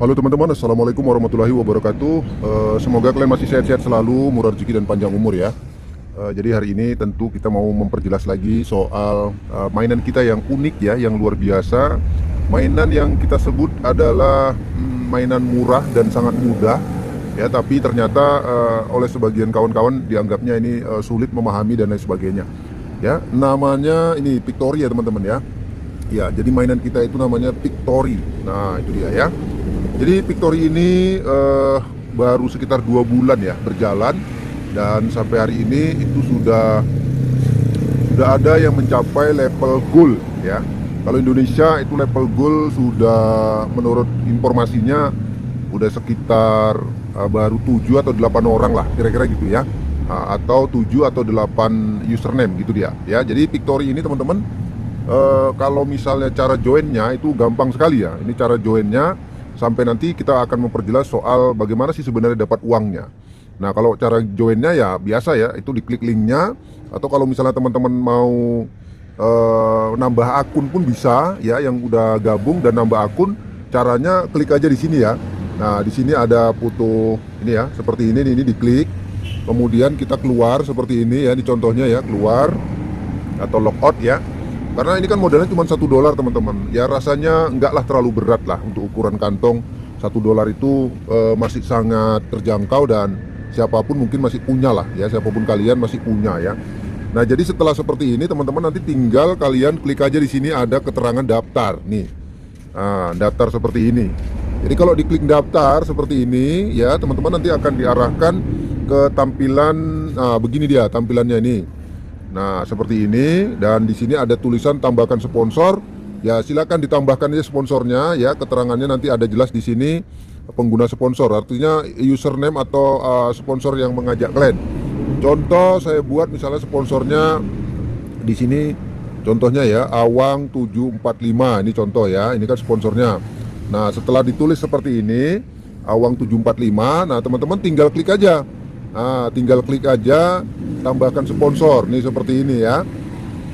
Halo teman-teman, Assalamualaikum warahmatullahi wabarakatuh. Semoga kalian masih sehat-sehat selalu, murah rezeki dan panjang umur ya. Jadi hari ini tentu kita mau memperjelas lagi soal mainan kita yang unik ya, yang luar biasa. Mainan yang kita sebut adalah mainan murah dan sangat mudah ya, tapi ternyata oleh sebagian kawan-kawan dianggapnya ini sulit memahami dan lain sebagainya. Ya, namanya ini Pictory ya teman-teman ya. Ya, jadi mainan kita itu namanya Pictory. Nah, itu dia ya. Jadi Pictory ini baru sekitar 2 bulan ya berjalan, dan sampai hari ini itu sudah ada yang mencapai level gold ya. Kalau Indonesia itu level gold sudah, menurut informasinya udah sekitar baru 7 atau 8 orang lah kira-kira gitu ya. Atau 7 atau 8 username gitu dia ya. Jadi Pictory ini teman-teman, kalau misalnya cara joinnya itu gampang sekali ya. Ini cara joinnya, sampai nanti kita akan memperjelas soal bagaimana sih sebenarnya dapat uangnya. Nah, kalau cara joinnya ya biasa ya, itu diklik linknya. Atau kalau misalnya teman-teman mau nambah akun pun bisa ya, yang udah gabung dan nambah akun, caranya klik aja di sini ya. Nah, di sini ada foto ini ya, seperti ini diklik. Kemudian kita keluar seperti ini ya, di contohnya ya, keluar atau logout ya. Karena ini kan modalnya cuma $1 teman-teman. Ya rasanya enggak lah terlalu berat lah untuk ukuran kantong. $1 itu masih sangat terjangkau, dan siapapun mungkin masih punya lah ya. Siapapun kalian masih punya ya. Nah, jadi setelah seperti ini teman-teman, nanti tinggal kalian klik aja di sini ada keterangan daftar nih. Nah, daftar seperti ini. Jadi kalau diklik daftar seperti ini ya, teman-teman nanti akan diarahkan ke tampilan, nah begini dia tampilannya ini. Nah, seperti ini, dan di sini ada tulisan tambahkan sponsor. Ya, silakan ditambahkan aja sponsornya ya. Keterangannya nanti ada jelas di sini, pengguna sponsor, artinya username atau sponsor yang mengajak kalian. Contoh saya buat misalnya sponsornya di sini, contohnya ya, Awang 745. Ini contoh ya, ini kan sponsornya. Nah, setelah ditulis seperti ini, Awang 745, nah teman-teman tinggal klik aja. Nah, tinggal klik aja tambahkan sponsor nih seperti ini ya.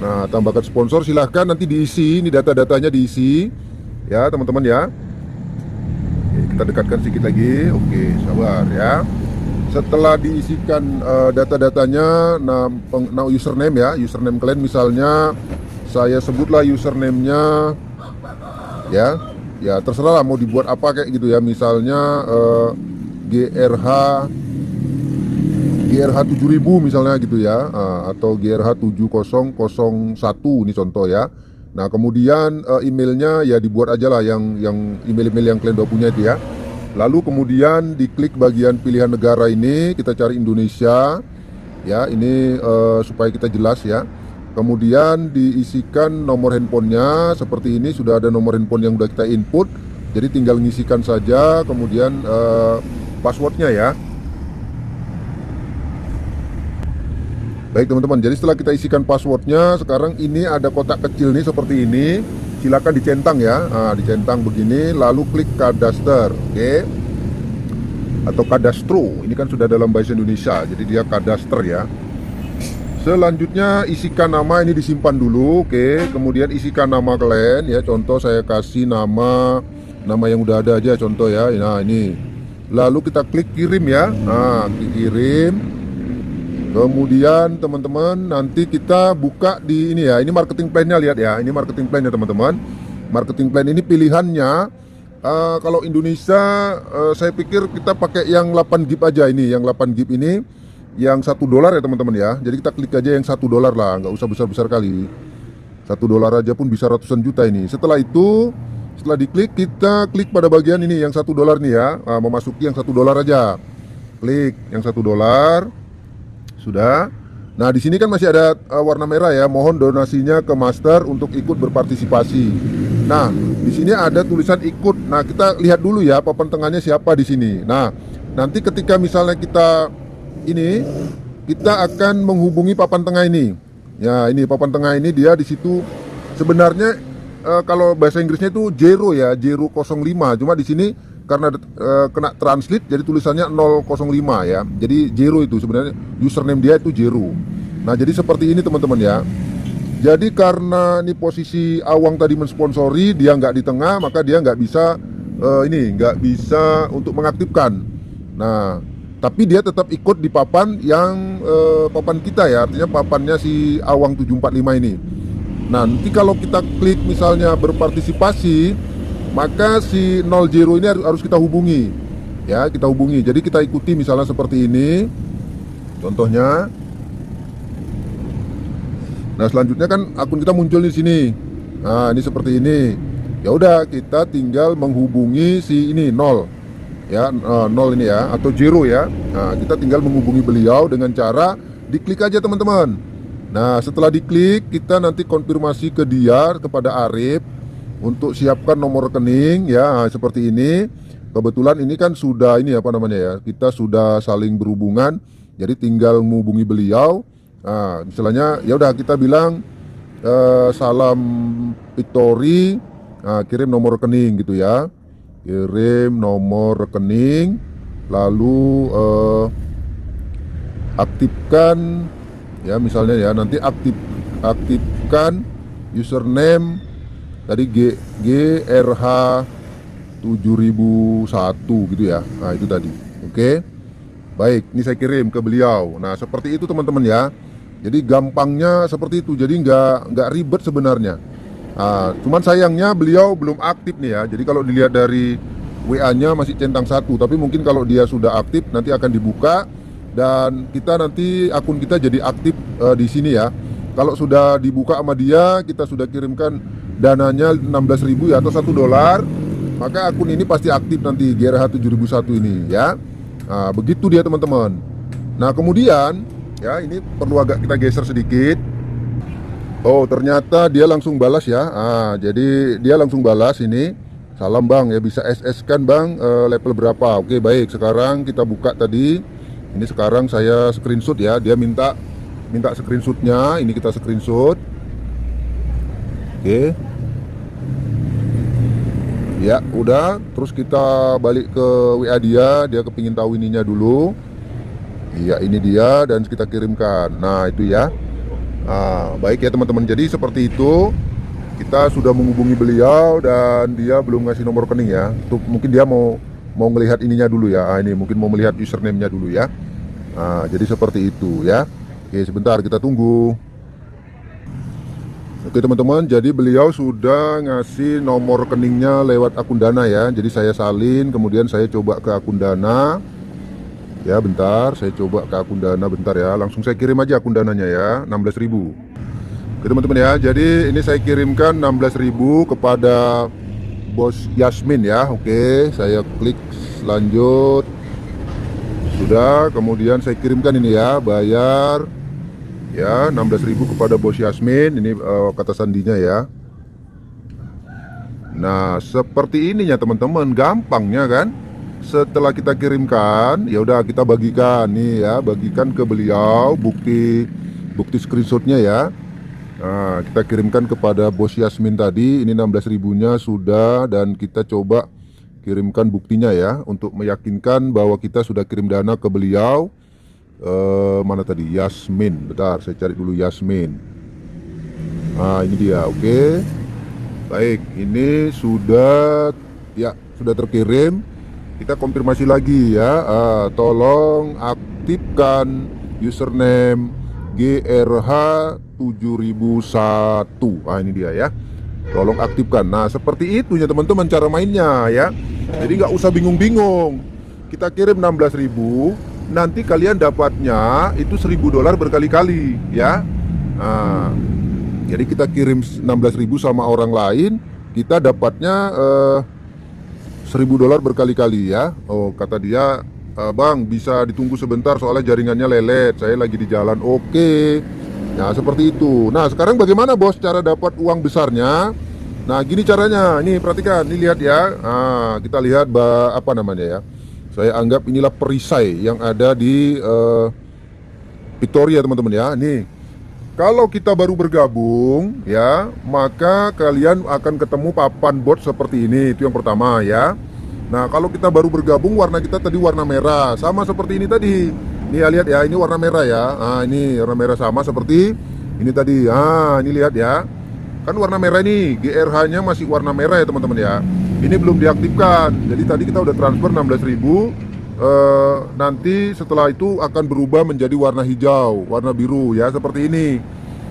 Nah, tambahkan sponsor, silahkan nanti diisi, ini data-datanya diisi ya teman-teman ya. Oke, kita dekatkan sedikit lagi. Oke, sabar ya. Setelah diisikan data-datanya, nah username ya, username kalian misalnya saya sebutlah username-nya ya. Ya terserah lah mau dibuat apa kayak gitu ya. Misalnya GRH 7000 misalnya gitu ya, atau GRH 7001 ini contoh ya. Nah, kemudian emailnya ya dibuat aja lah yang email-email yang kalian udah punya itu ya. Lalu kemudian diklik bagian pilihan negara ini, kita cari Indonesia ya, ini supaya kita jelas ya. Kemudian diisikan nomor handphonenya seperti ini, sudah ada nomor handphone yang udah kita input, jadi tinggal ngisikan saja. Kemudian passwordnya ya. Baik teman-teman, jadi setelah kita isikan passwordnya, sekarang ini ada kotak kecil nih seperti ini. Silakan dicentang ya, dicentang begini, lalu klik kadaster, oke? Atau kadastro, ini kan sudah dalam bahasa Indonesia, jadi dia kadaster ya. Selanjutnya isikan nama, ini disimpan dulu, oke? Kemudian isikan nama kalian ya, contoh saya kasih nama yang udah ada aja, contoh ya. Nah ini, lalu kita klik kirim ya, nah klik kirim. Kemudian teman-teman nanti kita buka di ini ya, ini marketing plan-nya, lihat ya, ini marketing plan-nya teman-teman. Marketing plan ini pilihannya, kalau Indonesia saya pikir kita pakai yang 8 GB aja, ini yang 8 GB ini yang $1 ya teman-teman ya. Jadi kita klik aja yang $1 lah, nggak usah besar-besar kali. $1 aja pun bisa ratusan juta ini. Setelah itu, setelah diklik, kita klik pada bagian ini yang $1 nih ya, memasuki yang $1 aja. Klik yang $1. Sudah. Nah, di sini kan masih ada warna merah ya. Mohon donasinya ke Master untuk ikut berpartisipasi. Nah, di sini ada tulisan ikut. Nah, kita lihat dulu ya papan tengahnya siapa di sini. Nah, nanti ketika misalnya kita ini, kita akan menghubungi papan tengah ini. Ya, ini papan tengah ini, dia di situ sebenarnya kalau bahasa Inggrisnya itu Jero ya, Jero 05. Cuma di sini karena kena translate jadi tulisannya 005 ya. Jadi Jero itu sebenarnya username dia itu Jero. Nah, jadi seperti ini teman-teman ya. Jadi karena ini posisi Awang tadi mensponsori, dia nggak di tengah, maka dia nggak bisa ini nggak bisa untuk mengaktifkan. Nah, tapi dia tetap ikut di papan yang papan kita ya, artinya papannya si Awang 745 ini. Nah, nanti kalau kita klik misalnya berpartisipasi, maka si 00 ini harus kita hubungi. Ya, kita hubungi. Jadi kita ikuti misalnya seperti ini. Contohnya. Nah, selanjutnya kan akun kita muncul di sini. Nah, ini seperti ini. Ya udah, kita tinggal menghubungi si ini 0. Ya, 0 ini ya, atau 0 ya. Nah, kita tinggal menghubungi beliau dengan cara diklik aja teman-teman. Nah, setelah diklik, kita nanti konfirmasi ke dia, kepada Arif, untuk siapkan nomor rekening ya, seperti ini. Kebetulan ini kan sudah ini apa namanya ya, kita sudah saling berhubungan, jadi tinggal menghubungi beliau. Nah, misalnya ya udah kita bilang salam Victory, nah, kirim nomor rekening gitu ya, kirim nomor rekening, lalu aktifkan ya, misalnya ya, nanti aktifkan username tadi GRH 7001 gitu ya. Nah, itu tadi. Oke. Baik, ini saya kirim ke beliau. Nah, seperti itu teman-teman ya. Jadi gampangnya seperti itu. Jadi nggak ribet sebenarnya. Nah, cuman sayangnya beliau belum aktif nih ya. Jadi kalau dilihat dari WA-nya masih centang 1, tapi mungkin kalau dia sudah aktif nanti akan dibuka dan kita nanti akun kita jadi aktif di sini ya. Kalau sudah dibuka sama dia, kita sudah kirimkan dananya 16.000 ya, atau $1, maka akun ini pasti aktif nanti, GRH 7001 ini ya. Nah, begitu dia teman-teman. Nah, kemudian ya, ini perlu agak kita geser sedikit. Oh, ternyata dia langsung balas ya. Jadi dia langsung balas ini. Salam bang, ya bisa SS kan bang, level berapa? Oke, baik. Sekarang kita buka tadi. Ini sekarang saya screenshot ya. Dia minta screenshotnya. Ini kita screenshot. Oke. Ya udah, terus kita balik ke WA dia. Dia kepingin tahu ininya dulu. Iya, ini dia, dan kita kirimkan. Nah, itu ya. Nah, baik ya teman-teman. Jadi seperti itu. Kita sudah menghubungi beliau dan dia belum ngasih nomor rekening ya. Untuk mungkin dia mau melihat ininya dulu ya. Ini mungkin mau melihat username-nya dulu ya. Nah, jadi seperti itu ya. Oke, sebentar kita tunggu. Oke teman-teman, jadi beliau sudah ngasih nomor rekeningnya lewat akun Dana ya. Jadi saya salin, kemudian saya coba ke akun Dana. Ya bentar, saya coba ke akun Dana bentar ya. Langsung saya kirim aja akun Dananya ya, 16.000. Oke teman-teman ya, jadi ini saya kirimkan 16.000 kepada Bos Yasmin ya. Oke, saya klik lanjut. Sudah, kemudian saya kirimkan ini ya, bayar ya 16.000 kepada Bos Yasmin. Ini kata sandinya ya. Nah, seperti ininya teman-teman, gampangnya kan. Setelah kita kirimkan, ya udah kita bagikan nih ya, bagikan ke beliau bukti screenshotnya ya. Nah, kita kirimkan kepada Bos Yasmin tadi. Ini 16.000-nya sudah, dan kita coba kirimkan buktinya ya, untuk meyakinkan bahwa kita sudah kirim dana ke beliau. Mana tadi? Yasmin. Bentar, saya cari dulu Yasmin. Nah, ini dia. Oke. Baik, ini sudah ya, sudah terkirim. Kita konfirmasi lagi ya. Tolong aktifkan username GRH 7001. Nah, ini dia ya. Tolong aktifkan. Nah, seperti itu ya teman-teman cara mainnya ya. Jadi nggak usah bingung-bingung. Kita kirim 16.000, nanti kalian dapatnya itu $1.000 berkali-kali ya. Nah, jadi kita kirim 16.000 sama orang lain, kita dapatnya $1.000 berkali-kali ya. Oh, kata dia, bang bisa ditunggu sebentar soalnya jaringannya lelet, saya lagi di jalan. Oke. Nah, seperti itu. Nah, sekarang bagaimana bos cara dapat uang besarnya? Nah, gini caranya. Nih, perhatikan. Nih, lihat ya. Nah, kita lihat apa namanya ya. Saya anggap inilah perisai yang ada di Victoria, teman-teman ya. Nih, kalau kita baru bergabung ya, maka kalian akan ketemu papan bot seperti ini. Itu yang pertama ya. Nah, kalau kita baru bergabung, warna kita tadi warna merah, sama seperti ini tadi. Nih ya, lihat ya, ini warna merah ya. Nah, ini warna merah sama seperti ini tadi. Ah, ini lihat ya. Kan warna merah ini, GRH-nya masih warna merah ya teman-teman ya. ini belum diaktifkan. Jadi tadi kita udah transfer 16.000. Nanti setelah itu akan berubah menjadi warna hijau, warna biru ya, seperti ini.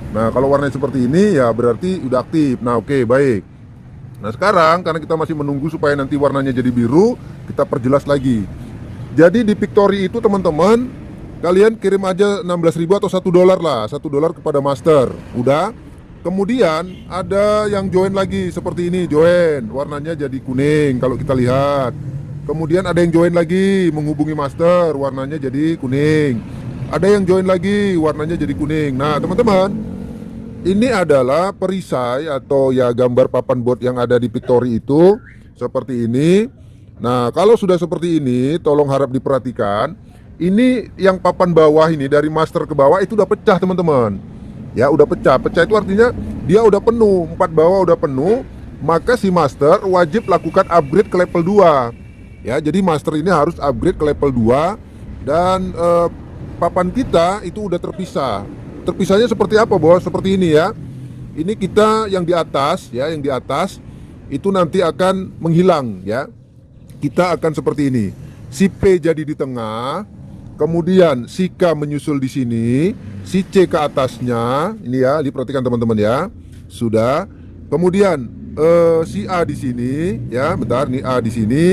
Nah kalau warnanya seperti ini ya berarti udah aktif. Nah oke, baik. Nah sekarang karena kita masih menunggu supaya nanti warnanya jadi biru, kita perjelas lagi. Jadi di Pictory itu teman-teman, kalian kirim aja 16.000 atau $1 lah, $1 kepada master. Udah. Kemudian ada yang join lagi seperti ini, join, warnanya jadi kuning kalau kita lihat. Kemudian ada yang join lagi, menghubungi master, warnanya jadi kuning. Ada yang join lagi, warnanya jadi kuning. Nah teman-teman, ini adalah perisai atau ya gambar papan bot yang ada di Pictory itu seperti ini. Nah kalau sudah seperti ini, tolong harap diperhatikan. Ini yang papan bawah ini dari master ke bawah itu udah pecah teman-teman. Ya udah pecah. Pecah itu artinya dia udah penuh, 4 bawah udah penuh. Maka si master wajib lakukan upgrade ke level 2. Ya jadi master ini harus upgrade ke level 2. Dan papan kita itu udah terpisah. Terpisahnya seperti apa bos? Seperti ini ya. Ini kita yang di atas ya, yang di atas itu nanti akan menghilang ya. Kita akan seperti ini. Si P jadi di tengah, kemudian si K menyusul di sini, si C ke atasnya. Ini ya, diperhatikan teman-teman ya. Sudah. Kemudian si A di sini ya, bentar nih A di sini.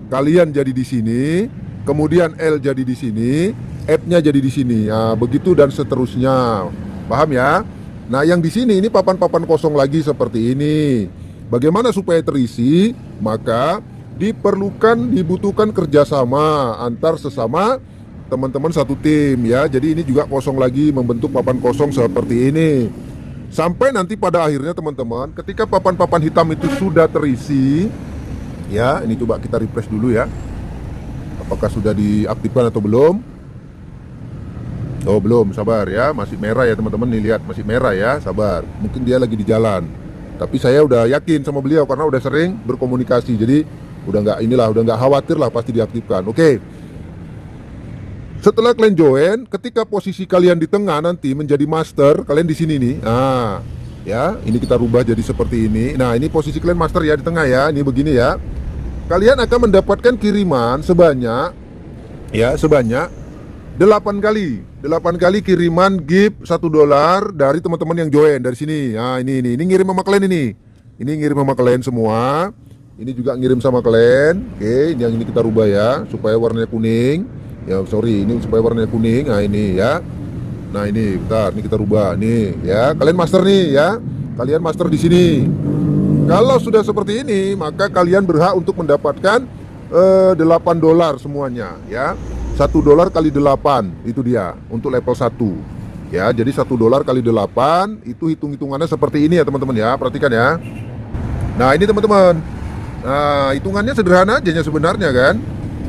Kalian jadi di sini, kemudian L jadi di sini, F-nya jadi di sini. Nah, begitu dan seterusnya. Paham ya? Nah, yang di sini ini papan-papan kosong lagi seperti ini. Bagaimana supaya terisi? Maka dibutuhkan kerjasama antar sesama teman-teman satu tim ya. Jadi ini juga kosong lagi, membentuk papan kosong seperti ini. Sampai nanti pada akhirnya teman-teman, ketika papan-papan hitam itu sudah terisi, ya, ini coba kita refresh dulu ya. Apakah sudah diaktifkan atau belum? Oh belum, sabar ya, masih merah ya teman-teman. Nih lihat, masih merah ya, sabar. Mungkin dia lagi di jalan. Tapi saya udah yakin sama beliau karena udah sering berkomunikasi. Jadi udah nggak khawatir lah, pasti diaktifkan. Oke. Setelah kalian join, ketika posisi kalian di tengah nanti menjadi master, kalian di sini nih. Nah, ya, ini kita rubah jadi seperti ini. Nah, ini posisi kalian master ya di tengah ya. Ini begini ya. Kalian akan mendapatkan kiriman sebanyak 8 kali. 8 kali kiriman gift $1 dari teman-teman yang join dari sini. Nah, ini ngirim sama kalian ini. Ini ngirim sama kalian semua. Ini juga ngirim sama kalian. Oke, yang ini kita rubah ya supaya warnanya kuning. Ya, sorry, ini supaya warnanya kuning. Nah, ini ya. Nah, ini bentar, ini kita rubah nih ya. Kalian master nih ya. Kalian master di sini. Kalau sudah seperti ini, maka kalian berhak untuk mendapatkan $8 semuanya ya. $1 kali 8 itu dia untuk level 1 ya. Jadi $1 kali 8 itu hitung-hitungannya seperti ini ya teman-teman ya. Perhatikan ya. Nah ini teman-teman, nah hitungannya sederhana aja sebenarnya kan.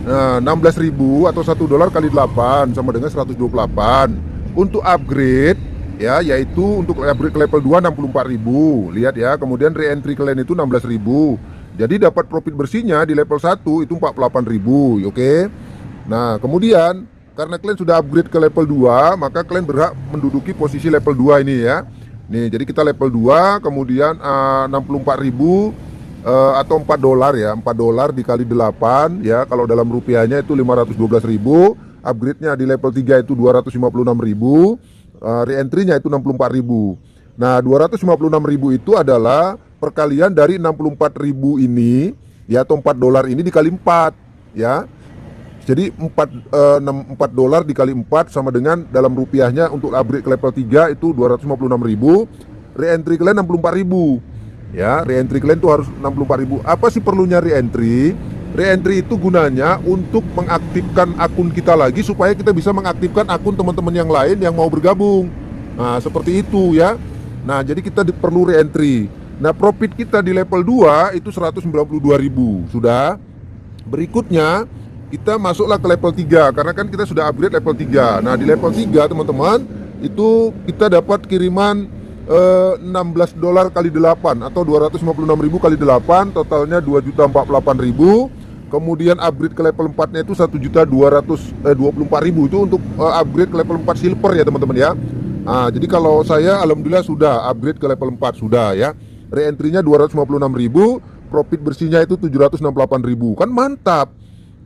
Nah 16.000 atau $1 kali 8 sama dengan 128. Untuk upgrade ya, yaitu untuk upgrade ke level 2 64.000. Lihat ya, kemudian re-entry kalian itu 16.000. Jadi dapat profit bersihnya di level 1 itu 48.000. Oke. Nah kemudian karena kalian sudah upgrade ke level 2, maka kalian berhak menduduki posisi level 2 ini ya. Nih jadi kita level 2, kemudian 64.000 atau $4 ya. $4 dikali 8 ya. Kalau dalam rupiahnya itu 512.000. Upgrade-nya di level 3 itu 256.000. Re-entry-nya itu 64.000. Nah 256.000 itu adalah perkalian dari 64.000 ini ya, atau $4 ini dikali 4 ya. Jadi $4 dikali 4 sama dengan dalam rupiahnya untuk upgrade ke level 3 itu 256.000. Re-entry kalian 64.000 ya. Re-entry kalian itu harus 64.000. Apa sih perlunya re-entry? Re-entry itu gunanya untuk mengaktifkan akun kita lagi supaya kita bisa mengaktifkan akun teman-teman yang lain yang mau bergabung. Nah seperti itu ya. Nah jadi kita perlu re-entry. Nah profit kita di level 2 itu 192.000. Sudah. Berikutnya kita masuklah ke level 3 karena kan kita sudah upgrade level 3. Nah di level 3 teman-teman itu kita dapat kiriman $16 kali 8 atau 256.000 kali 8, totalnya 2.048.000. Kemudian upgrade ke level 4 nya itu 1.224.000. Itu untuk upgrade ke level 4 silver ya teman-teman ya. Nah, jadi kalau saya alhamdulillah sudah upgrade ke level 4 sudah ya. Re-entry nya 256.000, profit bersihnya itu 768.000. Kan mantap.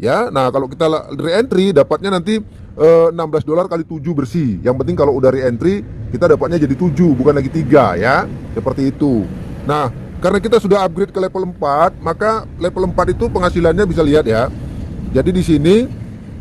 Ya, nah kalau kita re-entry dapatnya nanti $16 kali 7 bersih. Yang penting kalau udah re-entry kita dapatnya jadi 7 bukan lagi 3 ya. Seperti itu. Nah, karena kita sudah upgrade ke level 4, maka level 4 itu penghasilannya bisa lihat ya. Jadi di sini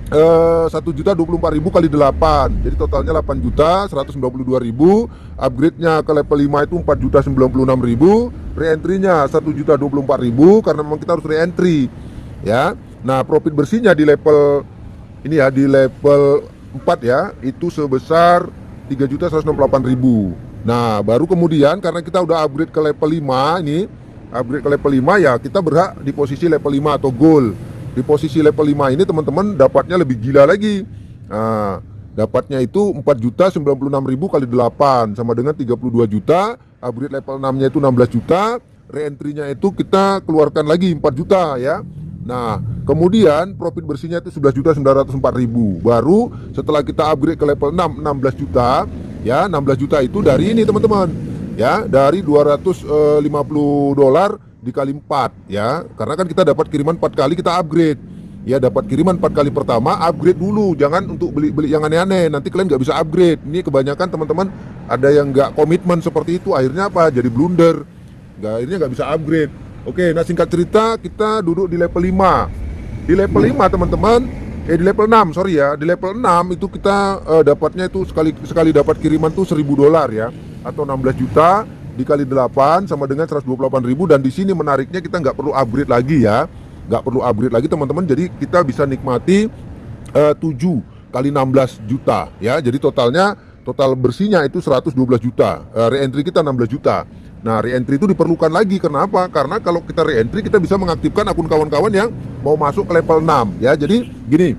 1.024.000 kali 8. Jadi totalnya 8.192.000. Upgrade-nya ke level 5 itu 4.096.000. Re-entry-nya 1.024.000 karena memang kita harus re-entry ya. Nah, profit bersihnya di level ini ya, di level 4 ya, itu sebesar 3.168.000. Nah, baru kemudian karena kita udah upgrade ke level 5 ini, upgrade ke level 5 ya, kita berhak di posisi level 5 atau gold. Di posisi level 5 ini teman-teman dapatnya lebih gila lagi. Nah, dapatnya itu 4.096.000 kali 8 sama dengan 32 juta. Upgrade level 6-nya itu 16 juta. Re-entry-nya itu kita keluarkan lagi 4 juta ya. Nah, kemudian profit bersihnya itu 11.904.000. Baru setelah kita upgrade ke level 6, 16 juta ya. 16 juta itu dari ini teman-teman ya, dari $250 dikali 4 ya. Karena kan kita dapat kiriman 4 kali, kita upgrade ya. Dapat kiriman 4 kali pertama, upgrade dulu. Jangan untuk beli-beli yang aneh-aneh, nanti kalian nggak bisa upgrade. Ini kebanyakan teman-teman ada yang nggak komitmen seperti itu, akhirnya apa? Jadi blunder, akhirnya nggak bisa upgrade. Oke, nah singkat cerita kita duduk di level 5. Di level 5 teman-teman, di level 6 sorry ya. Di level 6 itu kita dapatnya itu sekali dapat kiriman tuh $1.000 ya, atau 16 juta dikali 8 sama dengan 128.000. Dan di sini menariknya kita nggak perlu upgrade lagi ya, nggak perlu upgrade lagi teman-teman. Jadi kita bisa nikmati 7 kali 16 juta ya. Jadi total bersihnya itu 112 juta. Re-entry kita 16 juta. Nah, re-entry itu diperlukan lagi. Kenapa? Karena kalau kita re-entry kita bisa mengaktifkan akun kawan-kawan yang mau masuk ke level 6 ya. Jadi gini,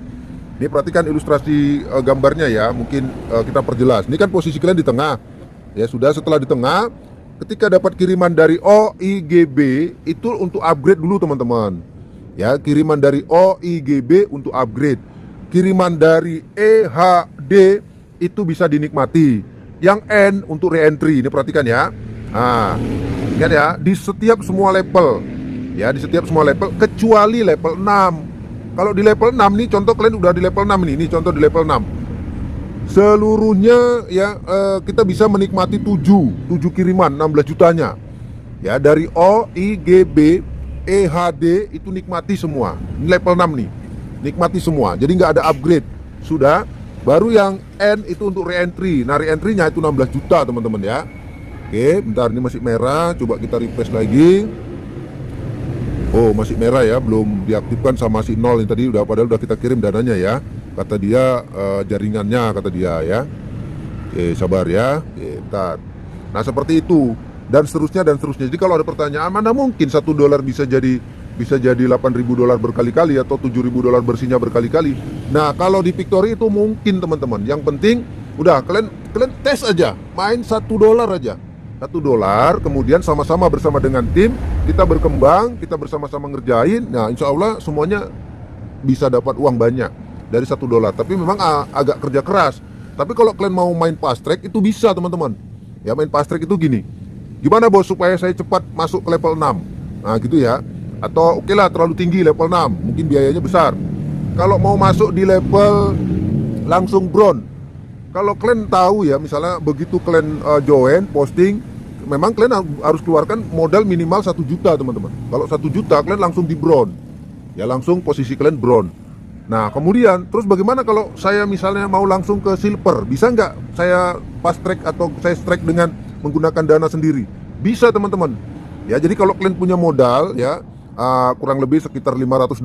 ini perhatikan ilustrasi gambarnya ya. Mungkin kita perjelas. Ini kan posisi kalian di tengah. Ya sudah, setelah di tengah, ketika dapat kiriman dari OIGB itu untuk upgrade dulu teman-teman. Ya, kiriman dari OIGB untuk upgrade. Kiriman dari EHD itu bisa dinikmati. Yang N untuk re-entry. Ini perhatikan ya. Nah, lihat ya, di setiap semua level ya, di setiap semua level kecuali level 6. Kalau di level 6 nih, contoh kalian udah di level 6 ini contoh di level 6. Seluruhnya ya kita bisa menikmati 7 kiriman 16 jutanya. Ya, dari OIGB, EHD itu nikmati semua. Ini level 6 nih. Nikmati semua. Jadi nggak ada upgrade. Sudah. Baru yang N itu untuk re-entry. Nah, re-entry-nya itu 16 juta teman-teman ya. Oke, bentar, ini masih merah. Coba kita refresh lagi. Oh, masih merah ya, belum diaktifkan sama masih 0 ini tadi. Padahal udah kita kirim dananya ya. Kata dia jaringannya, kata dia ya. Oke, sabar ya. Oke, bentar. Nah, seperti itu. Dan seterusnya dan seterusnya. Jadi kalau ada pertanyaan, mana mungkin $1 bisa jadi $8.000 berkali-kali atau $7.000 bersihnya berkali-kali. Nah, kalau di Victory itu mungkin teman-teman. Yang penting udah kalian tes aja, main $1 aja. $1, kemudian sama-sama bersama dengan tim kita berkembang, kita bersama-sama ngerjain. Nah, insya Allah semuanya bisa dapat uang banyak dari $1. Tapi memang agak kerja keras. Tapi kalau kalian mau main fast track itu bisa teman-teman. Ya, main fast track itu gini. Gimana bos supaya saya cepat masuk ke level 6? Nah gitu ya. Atau oke lah terlalu tinggi level 6, mungkin biayanya besar. Kalau mau masuk di level langsung bronze, kalau kalian tahu ya, misalnya begitu kalian join posting, memang kalian harus keluarkan modal minimal 1 juta teman-teman. Kalau 1 juta kalian langsung di bronze, ya langsung posisi kalian bronze. Nah kemudian terus bagaimana kalau saya misalnya mau langsung ke silver? Bisa nggak saya fast track atau saya strike dengan menggunakan dana sendiri? Bisa teman-teman. Ya, jadi kalau kalian punya modal ya kurang lebih sekitar $500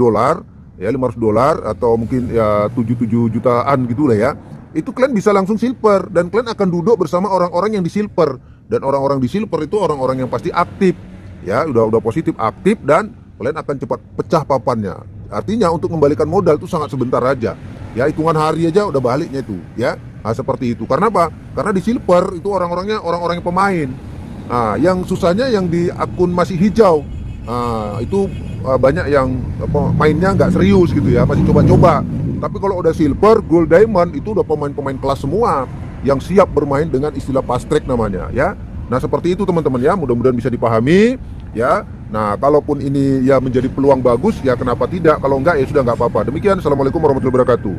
ya, $500 atau mungkin ya 7 jutaan gitu lah ya. Itu kalian bisa langsung silver dan kalian akan duduk bersama orang-orang yang di silver. Dan orang-orang di silver itu orang-orang yang pasti aktif. Ya, udah positif aktif dan kalian akan cepat pecah papannya. Artinya untuk membalikan modal itu sangat sebentar aja. Ya, hitungan hari aja udah baliknya itu, ya. Nah, seperti itu. Karena apa? Karena di silver itu orang-orangnya orang-orang yang pemain. Nah, yang susahnya yang di akun masih hijau. Nah, itu banyak yang mainnya nggak serius gitu ya, masih coba-coba. Tapi kalau udah silver, gold, diamond itu udah pemain-pemain kelas semua yang siap bermain dengan istilah fast track namanya ya. Nah seperti itu teman-teman ya, mudah-mudahan bisa dipahami ya. Nah, kalaupun ini ya menjadi peluang bagus, ya kenapa tidak? Kalau enggak, ya sudah nggak apa-apa. Demikian, Assalamualaikum warahmatullahi wabarakatuh.